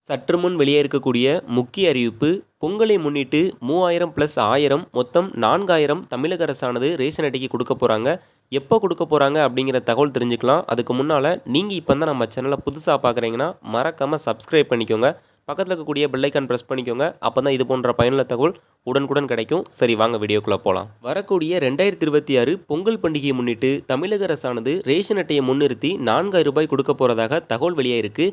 சற்று முன் வெளியே இருக்கக்கூடிய முக்கிய அறிவிப்பு. பொங்கலை முன்னிட்டு 3000 + 1000 மொத்தம் 4000 தமிழக அரசானது ரேஷன் அட்டைக்கு கொடுக்க போறாங்க. எப்போ கொடுக்க போறாங்க அப்படிங்கிற தகவல் தெரிஞ்சுக்கலாம். அதுக்கு முன்னால நீங்க இப்போ தான் நம்ம சேனலை புதுசா பார்க்குறீங்கன்னா மறக்காம சப்ஸ்கிரைப் பண்ணிக்கோங்க. பக்கத்துல இருக்கக்கூடிய பெல் ஐகான் பிரஸ் பண்ணிக்கோங்க. அப்பதான் இது போன்ற பயனுள்ள தகவல் உடனுக்குடன் கிடைக்கும். சரி, வாங்க வீடியோக்குள்ள போலாம். வரக்கூடிய 2026 பொங்கல் பண்டிகையை முன்னிட்டு தமிழக அரசானது ரேஷன் அட்டையை முன்னிறுத்தி ரூ. 4000 கொடுக்க போறதாக தகவல் வெளியாயிருக்கு.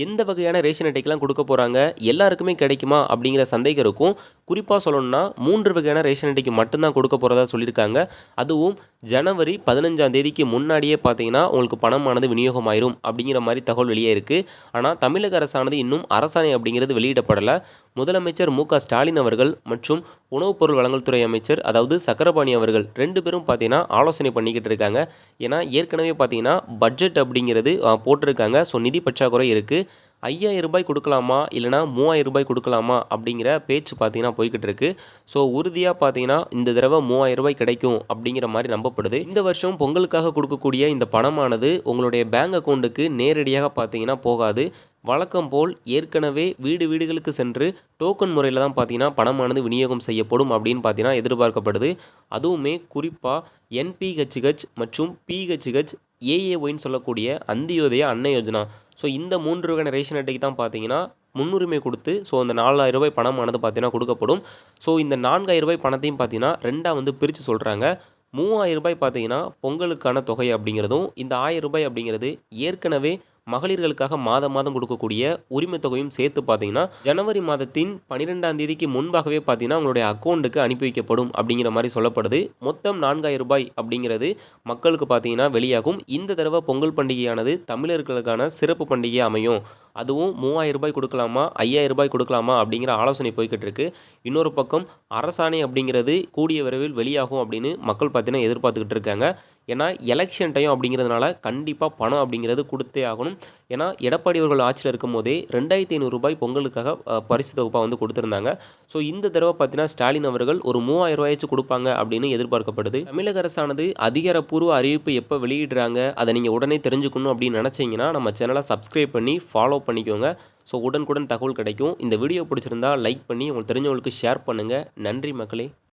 எந்த வகையான ரேஷன் அட்டைக்கெல்லாம் கொடுக்க போறாங்க, எல்லாருக்குமே கிடைக்குமா அப்படிங்கிற சந்தேகம் இருக்கும். குறிப்பா சொல்லணும்னா 3 வகையான ரேஷன் அட்டைக்கு மட்டும் தான் கொடுக்க போறதா சொல்லியிருக்காங்க. அதுவும் ஜனவரி 15ஆம் தேதிக்கு முன்னாடியே பார்த்தீங்கன்னா உங்களுக்கு பணமானது விநியோகமாயிரும் அப்படிங்கிற மாதிரி தகவல் வெளியாயிருக்கு. ஆனா தமிழக அரசானது இன்னும் அரசாணை அப்படிங்கிறது வெளியிடப்படல. முதலமைச்சர் மு.க. ஸ்டாலின் அவர்கள் மற்றும் உணவுப் பொருள் வழங்கல் துறை அமைச்சர் அதாவது சக்கரபாணி அவர்கள் 2 பேரும் பார்த்தீங்கன்னா ஆலோசனை பண்ணிக்கிட்டு இருக்காங்க. ஏன்னா ஏற்கனவே பார்த்தீங்கன்னா பட்ஜெட் அப்படிங்கிறது போட்டிருக்காங்க. ஸோ நிதி பற்றாக்குறை இருக்கு. ரூ. 5000 கொடுக்கலாமா இல்லைனா ரூ. 3000 கொடுக்கலாமா அப்படிங்கிற பேச்சு பார்த்தீங்கன்னா போய்கிட்டு இருக்கு. ஸோ உறுதியாக பார்த்தீங்கன்னா இந்த தடவை ரூ. 3000 கிடைக்கும் அப்படிங்கிற மாதிரி நம்பப்படுது. இந்த வருஷம் பொங்கலுக்காக கொடுக்கக்கூடிய இந்த பணமானது உங்களுடைய பேங்க் அக்கௌண்ட்டுக்கு நேரடியாக பார்த்தீங்கன்னா போகாது. வழக்கம் போல் ஏற்கனவே வீடுகளுக்கு சென்று டோக்கன் முறையில் தான் பார்த்தீங்கன்னா பணமானது விநியோகம் செய்யப்படும் அப்படின்னு பார்த்தீங்கன்னா எதிர்பார்க்கப்படுது. அதுவுமே குறிப்பாக என்பிஹெச்ஹெச் மற்றும் பிஹெச்ஹெச், ஏஏஒய்ன்னு சொல்லக்கூடிய அந்தியோதயா அன்ன யோஜனா. ஸோ இந்த 3 வகையான ரேஷன் அட்டைக்கு தான் பார்த்தீங்கன்னா முன்னுரிமை கொடுத்து அந்த ரூ. 4000 பணமானது பார்த்தீங்கன்னா கொடுக்கப்படும். ஸோ இந்த ரூ. 4000 பணத்தையும் பார்த்தீங்கன்னா 2ஆ பிரித்து சொல்கிறாங்க. ரூ. 3000 பார்த்தீங்கன்னா பொங்கலுக்கான தொகை அப்படிங்கிறதும், இந்த ரூ. 1000 அப்படிங்கிறது ஏற்கனவே மகளிர்களுக்காக மாதம் மாதம் கொடுக்கக்கூடிய உரிமை தொகையும் சேர்த்து பார்த்தீங்கன்னா ஜனவரி மாதத்தின் 12ஆம் தேதிக்கு முன்பாகவே பார்த்தீங்கன்னா உங்களுடைய அக்கௌண்ட்டுக்கு அனுப்பி வைக்கப்படும் அப்படிங்கிற மாதிரி சொல்லப்படுது. மொத்தம் ரூ. 4000 அப்படிங்கிறது மக்களுக்கு பார்த்தீங்கன்னா வெளியாகும். இந்த தடவை பொங்கல் பண்டிகையானது தமிழர்களுக்கான சிறப்பு பண்டிகை அமையும். அதுவும் ரூ. 3000 கொடுக்கலாமா, ரூ. 5000 கொடுக்கலாமா அப்படிங்கிற ஆலோசனை போய்கிட்டு இருக்கு. இன்னொரு பக்கம் அரசாணை அப்படிங்கிறது கூடிய விரைவில் வெளியாகும் அப்படின்னு மக்கள் பார்த்தீங்கன்னா எதிர்பார்த்துக்கிட்டு இருக்காங்க. ஏன்னா எலெக்ஷன் டைம் அப்படிங்கிறதுனால கண்டிப்பாக பணம் அப்படிங்கிறது கொடுத்தே ஆகணும். ஏன்னா எடப்பாடி அவர்கள் ஆட்சியில் இருக்கும் போதே ரூ. 2500 பொங்கலுக்காக பரிசு தொகுப்பாக கொடுத்துருந்தாங்க. ஸோ இந்த தடவை பார்த்தீங்கன்னா ஸ்டாலின் அவர்கள் ஒரு ரூ. 3000 கொடுப்பாங்க அப்படின்னு எதிர்பார்க்கப்படுது. தமிழக அரசானது அதிகாரப்பூர்வ அறிவிப்பு எப்போ வெளியிடுறாங்க, அதை நீங்கள் உடனே தெரிஞ்சுக்கணும் அப்படின்னு நினச்சிங்கன்னா நம்ம சேனலை சப்ஸ்கிரைப் பண்ணி ஃபாலோ பண்ணிக்கோங்க. ஸோ உடனுக்குடன் தகவல் கிடைக்கும். இந்த வீடியோ பிடிச்சிருந்தா லைக் பண்ணி உங்களுக்கு தெரிஞ்சவங்களுக்கு ஷேர் பண்ணுங்கள். நன்றி மக்களே.